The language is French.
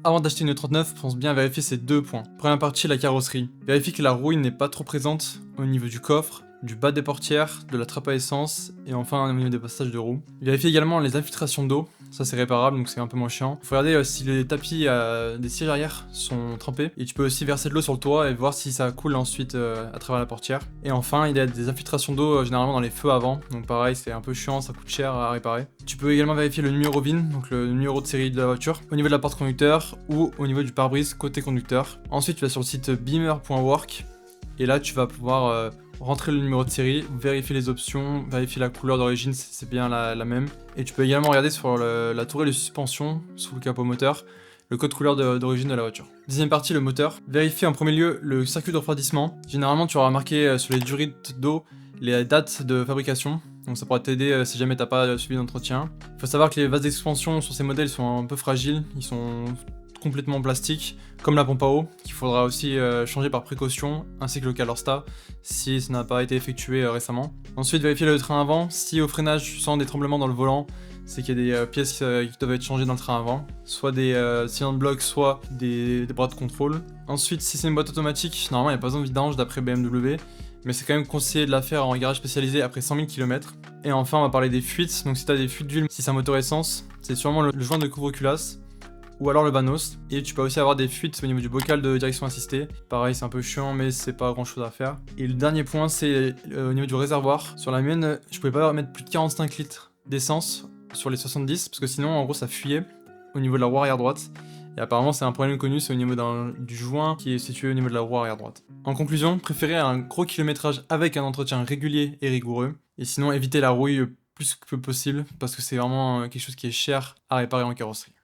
Avant d'acheter une 39, pense bien à vérifier ces deux points. Première partie, la carrosserie. Vérifie que la rouille n'est pas trop présente au niveau du coffre, du bas des portières, de la trappe à essence et enfin au niveau des passages de roues. Vérifie également les infiltrations d'eau, ça c'est réparable donc c'est un peu moins chiant. Faut regarder si les tapis des sièges arrière sont trempés et tu peux aussi verser de l'eau sur le toit et voir si ça coule ensuite à travers la portière. Et enfin il y a des infiltrations d'eau généralement dans les feux avant, donc pareil c'est un peu chiant, ça coûte cher à réparer. Tu peux également vérifier le numéro VIN, donc le numéro de série de la voiture, au niveau de la porte conducteur ou au niveau du pare-brise côté conducteur. Ensuite tu vas sur le site beamer.work et là tu vas pouvoir rentrer le numéro de série, vérifier les options, vérifier la couleur d'origine si c'est bien la même. Et tu peux également regarder sur la tourelle de suspension, sous le capot moteur, le code couleur d'origine de la voiture. Deuxième partie, le moteur. Vérifie en premier lieu le circuit de refroidissement. Généralement, tu auras marqué sur les durites d'eau les dates de fabrication. Donc ça pourra t'aider si jamais t'as pas suivi d'entretien. Il faut savoir que les vases d'expansion sur ces modèles sont un peu fragiles, ils sont complètement en plastique, comme la pompe à eau, qu'il faudra aussi changer par précaution, ainsi que le calorstat, si ça n'a pas été effectué récemment. Ensuite, vérifier le train avant, si au freinage tu sens des tremblements dans le volant, c'est qu'il y a des pièces qui doivent être changées dans le train avant, soit des cylindres blocs, soit des bras de contrôle. Ensuite, si c'est une boîte automatique, normalement il n'y a pas besoin de vidange d'après BMW, mais c'est quand même conseillé de la faire en garage spécialisé après 100 000 km. Et enfin, on va parler des fuites, donc si tu as des fuites d'huile, si c'est un moteur essence, c'est sûrement le joint de couvre-culasse, ou alors le Vanos, et tu peux aussi avoir des fuites au niveau du bocal de direction assistée. Pareil, c'est un peu chiant, mais c'est pas grand chose à faire. Et le dernier point, c'est au niveau du réservoir. Sur la mienne, je pouvais pas mettre plus de 45 litres d'essence sur les 70, parce que sinon, en gros, ça fuyait au niveau de la roue arrière droite. Et apparemment, c'est un problème connu, c'est au niveau du joint qui est situé au niveau de la roue arrière droite. En conclusion, préférez un gros kilométrage avec un entretien régulier et rigoureux. Et sinon, évitez la rouille plus que possible, parce que c'est vraiment quelque chose qui est cher à réparer en carrosserie.